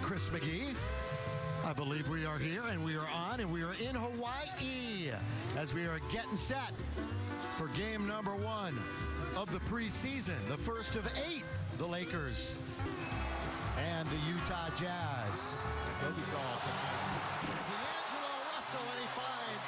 Chris McGee. I believe we are here, and we are on, and we are in Hawaii as we are getting set for game number 1 of the preseason, the first of 8, the Lakers and the Utah Jazz. Kobe's all D'Angelo Russell, and he finds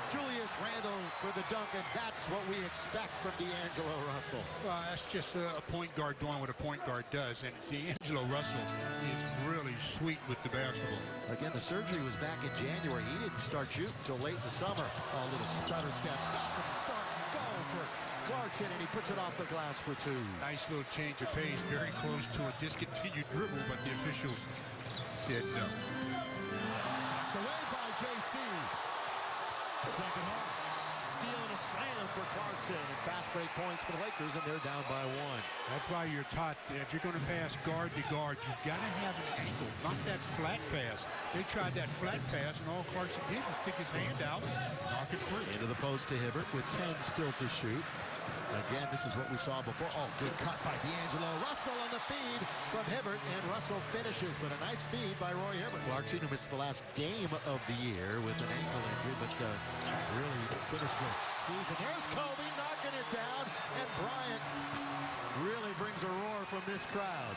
Julius Randle for the dunk, and that's what we expect from D'Angelo Russell. Well, that's just a point guard doing what a point guard does, and D'Angelo Russell is really sweet with the basketball. Again, the surgery was back in January. He didn't start shooting until late in the summer. Oh, a little stutter step, stop and start, go for Clarkson, and he puts it off the glass for 2. Nice little change of pace, very close to a discontinued dribble, but the officials said no. Knocked away by J.C. Duncan Hall. Steal and a slam for Clarkson, and fast break points for the Lakers, and they're down by 1. That's why you're taught that if you're going to pass guard to guard, you've got to have an angle, not that flat pass. They tried that flat pass, and all Clarkson did was stick his hand out, knock it free. Into the post to Hibbert with 10 still to shoot. Again, this is what we saw before. Oh, good cut by D'Angelo Russell on the feed from Hibbert, and Russell finishes, but a nice feed by Roy Hibbert. Clarkson, who missed the last game of the year with an ankle injury, but really finished the season. There's Kobe knocking it down, and Bryant really brings a roar from this crowd.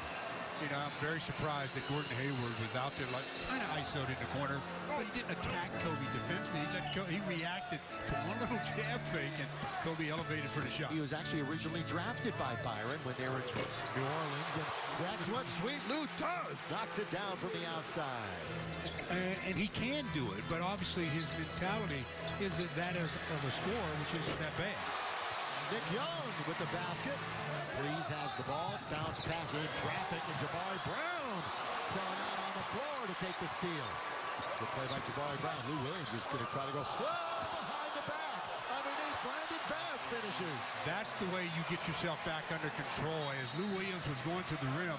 You know, I'm very surprised that Gordon Hayward was out there, like, kind of ISO'd in the corner, but he didn't attack Kobe defensively. He reacted to one little jab fake, and Kobe elevated for the shot. He was actually originally drafted by Byron when they were in New Orleans, and that's what Sweet Lou does. Knocks it down from the outside. And he can do it, but obviously his mentality isn't that of a scorer, which isn't that bad. Nick Young with the basket. Breeze has the ball. Bounce pass in traffic, and Jabari Brown selling out on the floor to take the steal. Good play by Jabari Brown. Lou Williams is going to try to go behind the back. Underneath, Brandon Bass finishes. That's the way you get yourself back under control. As Lou Williams was going to the rim,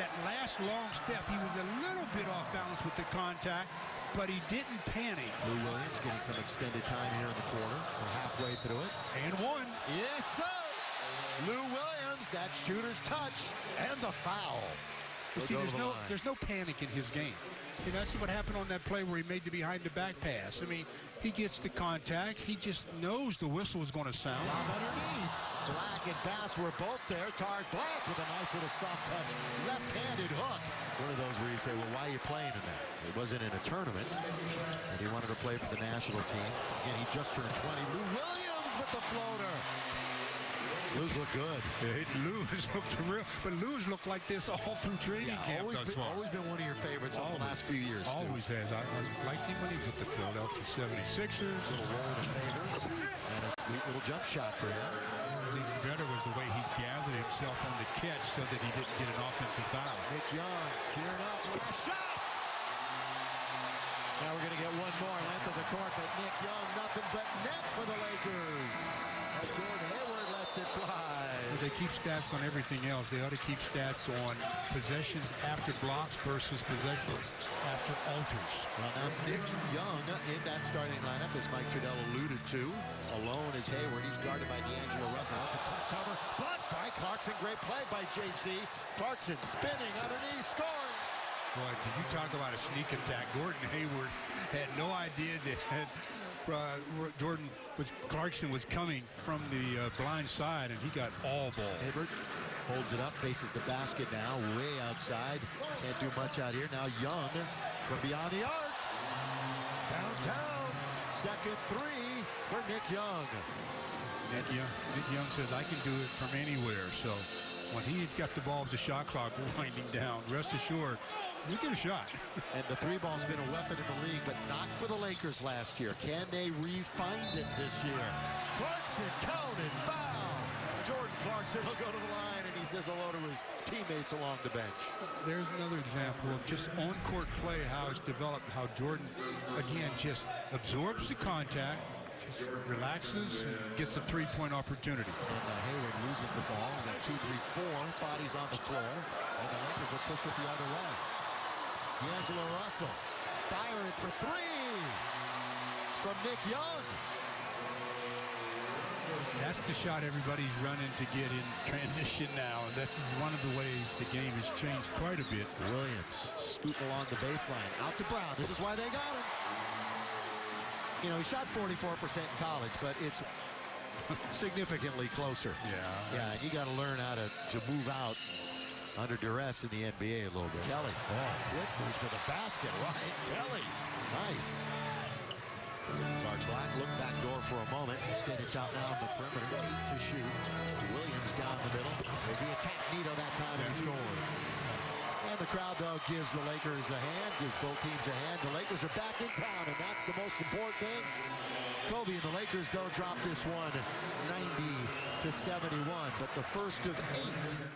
that last long step, he was a little bit off balance with the contact, but he didn't panic. Lou Williams getting some extended time here in the quarter. We're halfway through it. And 1. Yes, sir. Lou Williams, that shooter's touch, and the foul. You see, there's no panic in his game. You know, that's what happened on that play where he made the behind-the-back pass. I mean, he gets the contact. He just knows the whistle is going to sound. Lob underneath. Black and Bass were both there. Tariq Black with a nice little soft touch, left-handed hook. One of those where you say, well, why are you playing in that? It wasn't in a tournament, and he wanted to play for the national team. Again, he just turned 20. Lou Williams with the floater. Lou's look good. Lou's looked real, but Lou's looked like this all through training camp thus far. Always been one of your favorites over the last few years. Always has. I liked him when he was with the Philadelphia 76ers. A little roll to favors, and a sweet little jump shot for him. Even better was the way he gathered himself on the catch so that he didn't get an offensive foul. Nick Young gearing up, last shot. Now we're going to get one more length of the court, but Nick Young, nothing but net for the Lakers. As Gordon Hayward lets it fly. Well, they keep stats on everything else. They ought to keep stats on possessions after blocks versus possessions after alters. Well, now Nick Young in that starting lineup, as Mike Trudell alluded to. Alone is Hayward. He's guarded by D'Angelo Russell. That's a tough cover. Blocked by Clarkson. Great play by J.C. Clarkson spinning underneath, scoring. Boy, did you talk about a sneak attack? Gordon Hayward had no idea that Clarkson was coming from the blind side, and he got all ball. Hibbert holds it up, faces the basket now, way outside. Can't do much out here. Now Young from beyond the arc. Downtown. Second 3 for Nick Young. Nick Young says, I can do it from anywhere. So when he's got the ball with the shot clock winding down, rest assured, you get a shot. And the 3-ball's been a weapon in the league, but not for the Lakers last year. Can they re-find it this year? Clarkson counted, foul. Jordan Clarkson will go to the line, and he says hello to his teammates along the bench. There's another example of just on-court play, how it's developed, how Jordan, again, just absorbs the contact, just relaxes, and gets a three-point opportunity. And Hayward loses the ball. We got 2, 3, 4 bodies on the floor, and the Lakers will push it the other way. D'Angelo Russell, fire it for 3 from Nick Young. That's the shot everybody's running to get in transition now, and this is one of the ways the game has changed quite a bit. Williams scooting along the baseline. Out to Brown. This is why they got him. You know, he shot 44% in college, but it's significantly closer. Yeah, you got to learn how to move out under duress in the NBA a little bit. Kelly, quick move to the basket. Ryan Kelly, nice. Sarge Black look back door for a moment. Instead, it's out now on the perimeter. 8 to shoot. Williams down the middle. Maybe attack Nito that time and he scored. And the crowd, though, gives the Lakers a hand, gives both teams a hand. The Lakers are back in town, and that's the most important thing. Kobe and the Lakers, though, dropped this one 90-71, but the first of 8.